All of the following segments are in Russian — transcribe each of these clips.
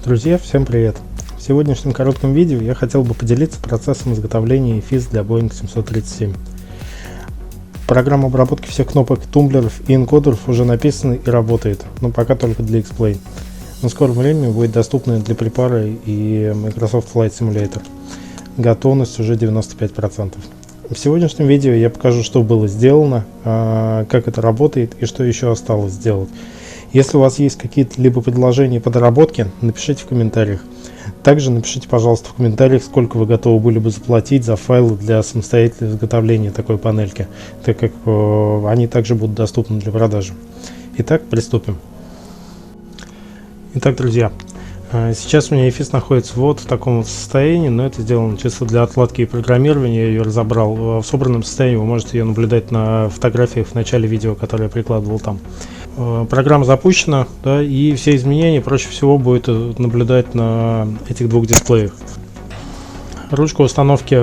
Друзья, всем привет! В сегодняшнем коротком видео я хотел бы поделиться процессом изготовления EFIS для Boeing 737. Программа обработки всех кнопок, тумблеров и энкодеров уже написана и работает, но пока только для X-Plane. Но в скором времени будет доступна для Prepara и Microsoft Flight Simulator. Готовность уже 95%. В сегодняшнем видео я покажу, что было сделано, как это работает и что еще осталось сделать. Если у вас есть какие-то либо предложения по доработке, напишите в комментариях. Также напишите, пожалуйста, в комментариях, сколько вы готовы были бы заплатить за файлы для самостоятельного изготовления такой панельки, так как они также будут доступны для продажи. Итак, приступим. Итак, друзья, сейчас у меня EFIS находится вот в таком вот состоянии, но это сделано чисто для отладки и программирования. Я ее разобрал в собранном состоянии, вы можете ее наблюдать на фотографиях в начале видео, которое я прикладывал там. Программа запущена, да, и все изменения проще всего будет наблюдать на этих двух дисплеях. Ручка установки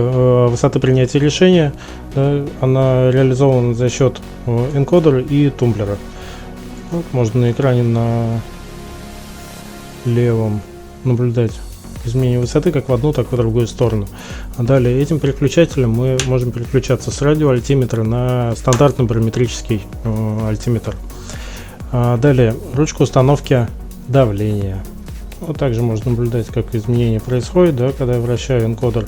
высоты принятия решения, да, она реализована за счет энкодера и тумблера. Вот, можно на экране на левом наблюдать изменение высоты как в одну, так и в другую сторону. А далее этим переключателем мы можем переключаться с радиоальтиметра на стандартный барометрический альтиметр. Далее ручка установки давления. Вот также можно наблюдать, как изменение происходит, да, когда я вращаю энкодер.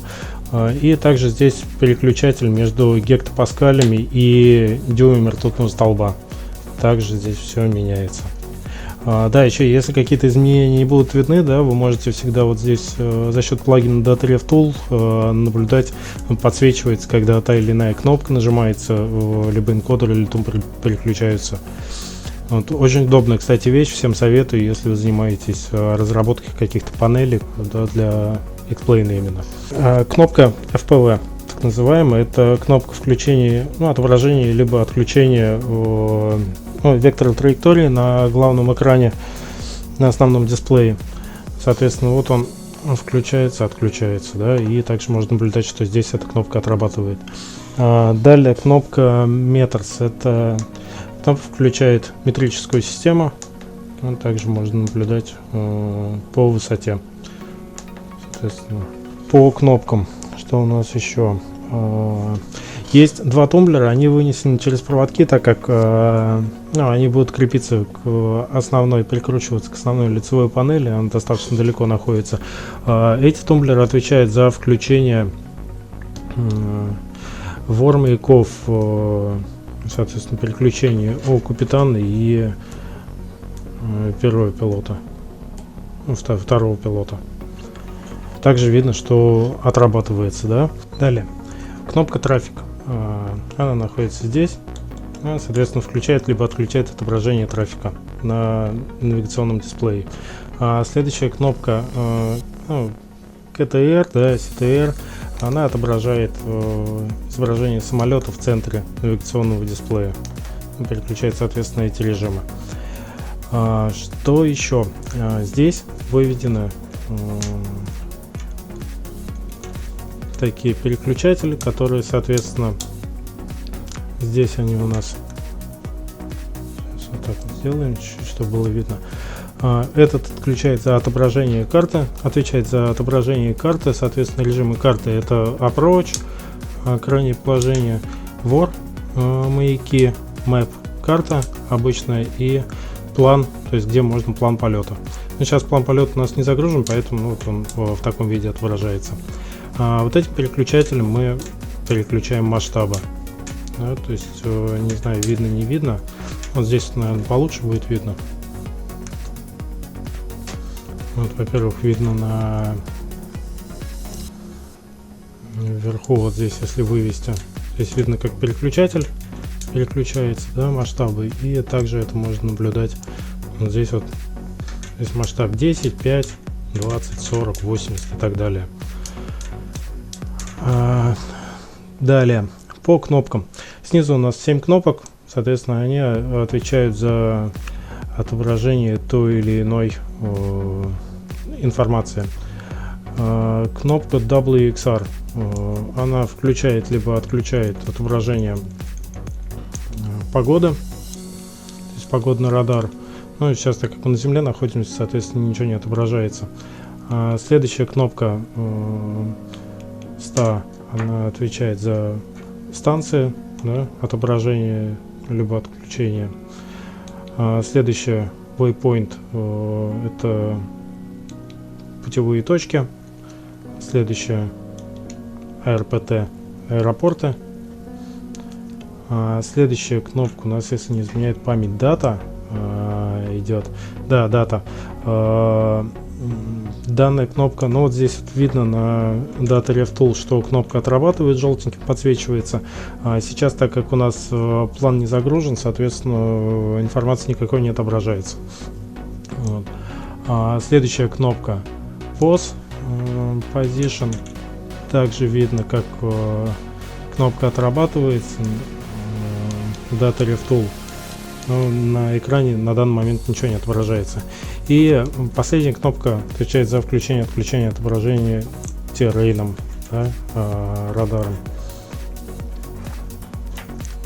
И также здесь переключатель между гектопаскалями и дюймами ртутного столба. Также здесь все меняется. Да, еще если какие-то изменения не будут видны, да, вы можете всегда вот здесь за счет плагина DataRef Tool наблюдать, подсвечивается, когда та или иная кнопка нажимается, либо энкодер или тумблер переключаются. Вот, очень удобная, кстати, вещь, всем советую, если вы занимаетесь разработкой каких-то панелей, да, для X-Plane именно. Кнопка FPV, так называемая, это кнопка включения, отображения либо отключения вектора траектории на главном экране, на основном дисплее. Соответственно, вот он включается, отключается, да, и также можно наблюдать, что здесь эта кнопка отрабатывает. Далее кнопка Meters, это включает метрическую систему. Также можно наблюдать по высоте. Соответственно, по кнопкам, что у нас еще есть два тумблера, они вынесены через проводки, так как они будут крепиться к основной, прикручиваться к основной лицевой панели, она достаточно далеко находится. Эти тумблеры отвечают за включение вормаяков, соответственно, переключение у капитана и первого пилота, второго пилота. Также видно, что отрабатывается, да. Далее кнопка трафик, она находится здесь, соответственно, включает либо отключает отображение трафика на навигационном дисплее. Следующая кнопка КТР, да, CTR, она отображает изображение самолета в центре навигационного дисплея, переключает, соответственно, эти режимы. Что еще? Здесь выведены такие переключатели, которые, соответственно, здесь они у нас, сейчас вот так вот сделаем, чуть-чуть, чтобы было видно. Этот отвечает за отображение карты, соответственно, режимы карты — это Approach, крайнее положение, WAR, маяки, Map, карта обычная и план, то есть где можно план полета. Но сейчас план полета у нас не загружен, поэтому вот он в таком виде отображается. Вот этим переключателем мы переключаем масштабы. Да, то есть, не знаю, видно, не видно. Вот здесь, наверное, получше будет видно. Вот, во-первых, видно вверху, вот здесь, если вывести, здесь видно, как переключатель переключается, да, масштабы, и также это можно наблюдать. Вот здесь вот, здесь масштаб 10, 5, 20, 40, 80 и так далее. Далее по кнопкам. Снизу у нас 7 кнопок, соответственно, они отвечают за отображение той или иной информации. Кнопка WXR, она включает либо отключает отображение погоды, то есть погодный радар. Ну, сейчас, так как мы на земле находимся, соответственно, ничего не отображается. Следующая кнопка ста, она отвечает за станции, да, отображение либо отключение. Следующая waypoint, это путевые точки. Следующая ARPT, аэропорты. Следующая кнопка у нас, если не изменяет память, дата идет. Да, дата. Данная кнопка, ну вот здесь вот видно на Data Ref Tool, что кнопка отрабатывает, желтеньким подсвечивается. Сейчас, так как у нас план не загружен, соответственно, информации никакой не отображается. Вот. Следующая кнопка Pause Position. Также видно, как кнопка отрабатывается. Data Ref Tool. Но на экране на данный момент ничего не отображается. И последняя кнопка отвечает за включение и отключение отображения террейном, да, радаром.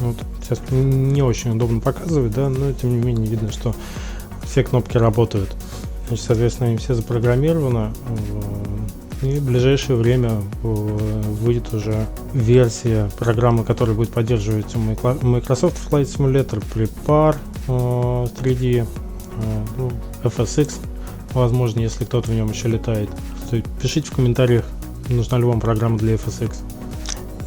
Вот, сейчас не очень удобно показывать, да, но тем не менее видно, что все кнопки работают. Значит, соответственно, они все запрограммированы. И в ближайшее время выйдет уже версия программы, которая будет поддерживать Microsoft Flight Simulator, Prepar 3D, FSX, возможно, если кто-то в нем еще летает. Пишите в комментариях, нужна ли вам программа для FSX.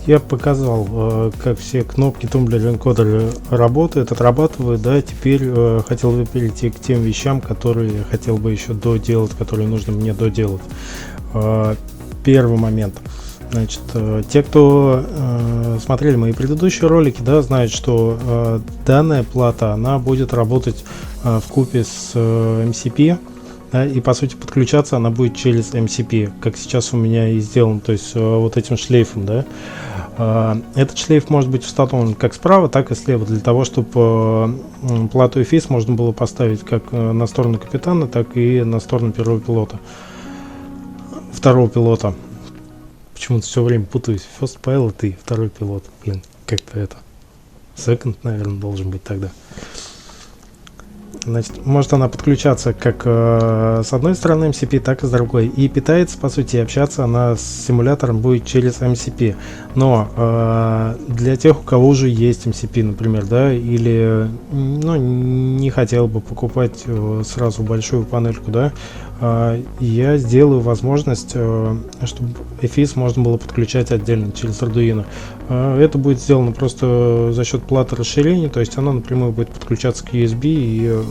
Я показал, как все кнопки Tumbler Encoder работают, отрабатывают, да, теперь хотел бы перейти к тем вещам, которые я хотел бы еще доделать, которые нужно мне доделать. Первый момент. Значит, те, кто смотрели мои предыдущие ролики, да, знают, что данная плата, она будет работать вкупе с MCP, да, и по сути подключаться она будет через MCP, как сейчас у меня и сделано, то есть вот этим шлейфом, да. Этот шлейф может быть установлен как справа, так и слева, для того, чтобы плату EFIS можно было поставить как на сторону капитана, так и на сторону первого пилота. Второго пилота. Почему-то все время путаюсь. First pilot и второй пилот. Блин, как-то это. Second, наверное, должен быть тогда. Значит, может она подключаться как с одной стороны MCP, так и с другой. И питается, по сути, общаться она с симулятором будет через MCP. Но для тех, у кого уже есть MCP, например, да, или ну, не хотел бы покупать сразу большую панельку, да, я сделаю возможность, чтобы EFIS можно было подключать отдельно через Arduino. Это будет сделано просто за счет платы расширения, то есть она напрямую будет подключаться к USB и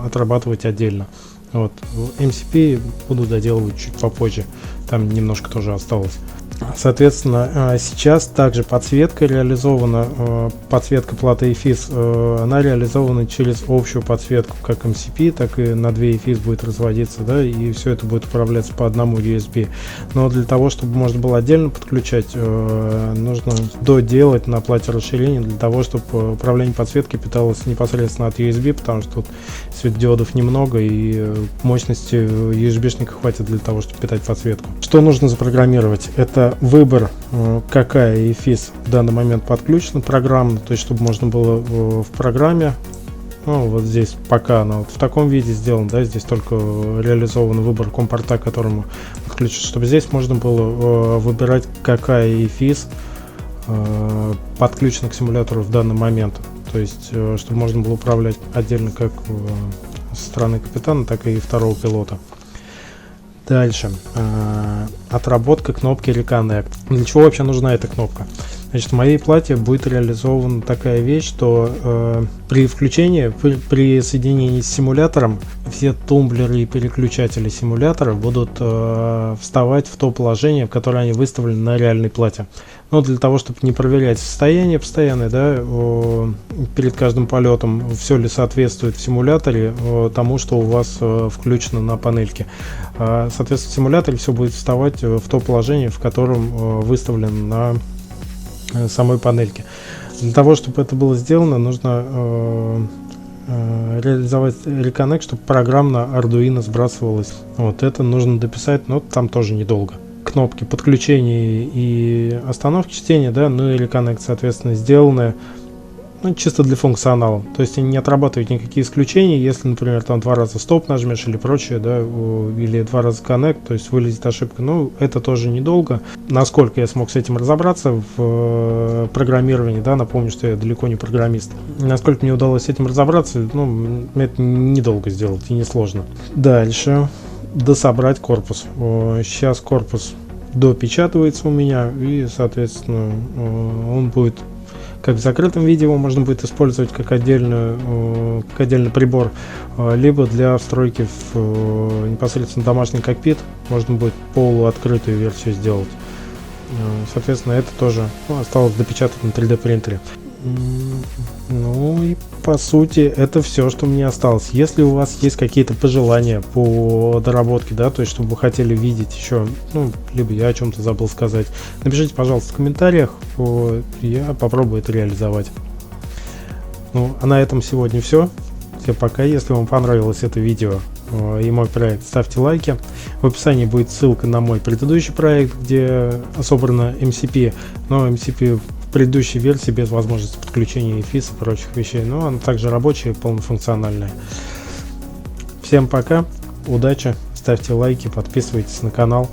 отрабатывать отдельно. Вот. MCP буду доделывать чуть попозже, там немножко тоже осталось. Соответственно, сейчас также подсветка реализована, подсветка платы EFIS, она реализована через общую подсветку, как MCP, так и на 2 EFIS будет разводиться, да, и все это будет управляться по одному USB. Но для того, чтобы можно было отдельно подключать, нужно доделать на плате расширения, для того, чтобы управление подсветки питалось непосредственно от USB, потому что тут светодиодов немного и мощности USB-шника хватит для того, чтобы питать подсветку. Что нужно запрограммировать? Это выбор, какая EFIS в данный момент подключена программно, то есть чтобы можно было в программе, ну, вот здесь пока она вот в таком виде сделана, да, здесь только реализован выбор компорта, к которому подключить, чтобы здесь можно было выбирать, какая EFIS подключена к симулятору в данный момент, то есть чтобы можно было управлять отдельно как со стороны капитана, так и второго пилота. Дальше. Отработка кнопки Reconnect. Для чего вообще нужна эта кнопка? Значит, в моей плате будет реализована такая вещь, что при включении, при соединении с симулятором, все тумблеры и переключатели симулятора будут вставать в то положение, в которое они выставлены на реальной плате. Но для того, чтобы не проверять состояние постоянное, да, перед каждым полетом, все ли соответствует в симуляторе тому, что у вас включено на панельке. Соответственно, в симуляторе все будет вставать в то положение, в котором выставлен на самой панельке. Для того, чтобы это было сделано, нужно реализовать Reconnect, чтобы программно Arduino сбрасывалось. Вот это нужно дописать, но там тоже недолго. Кнопки подключения и остановки чтения, да, ну и Reconnect, соответственно, сделаны. ну, чисто для функционала. То есть они не отрабатывают никакие исключения, если, например, там 2 раза стоп нажмешь или прочее, да, или 2 раза connect, то есть вылезет ошибка. Ну, это тоже недолго. Насколько я смог с этим разобраться в программировании, да, напомню, что я далеко не программист. Насколько мне удалось с этим разобраться, ну, это недолго сделать и несложно. Дальше. Дособрать корпус. Сейчас корпус допечатывается у меня, и, соответственно, он будет как в закрытом виде, его можно будет использовать как отдельный прибор, либо для встройки в непосредственно домашний кокпит можно будет полуоткрытую версию сделать. Соответственно, это тоже осталось допечатать на 3D принтере. Ну и по сути это все, что мне осталось. Если у вас есть какие-то пожелания по доработке, да, то есть чтобы вы хотели видеть еще, ну, либо я о чем-то забыл сказать, напишите, пожалуйста, в комментариях, я попробую это реализовать. Ну, а на этом сегодня все. Всем пока. Если вам понравилось это видео и мой проект, ставьте лайки. В описании будет ссылка на мой предыдущий проект, где собрано MCP, но MCP в предыдущей версии без возможности подключения EFIS и прочих вещей, но она также рабочая и полнофункциональная. Всем пока, удачи, ставьте лайки, подписывайтесь на канал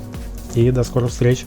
и до скорых встреч.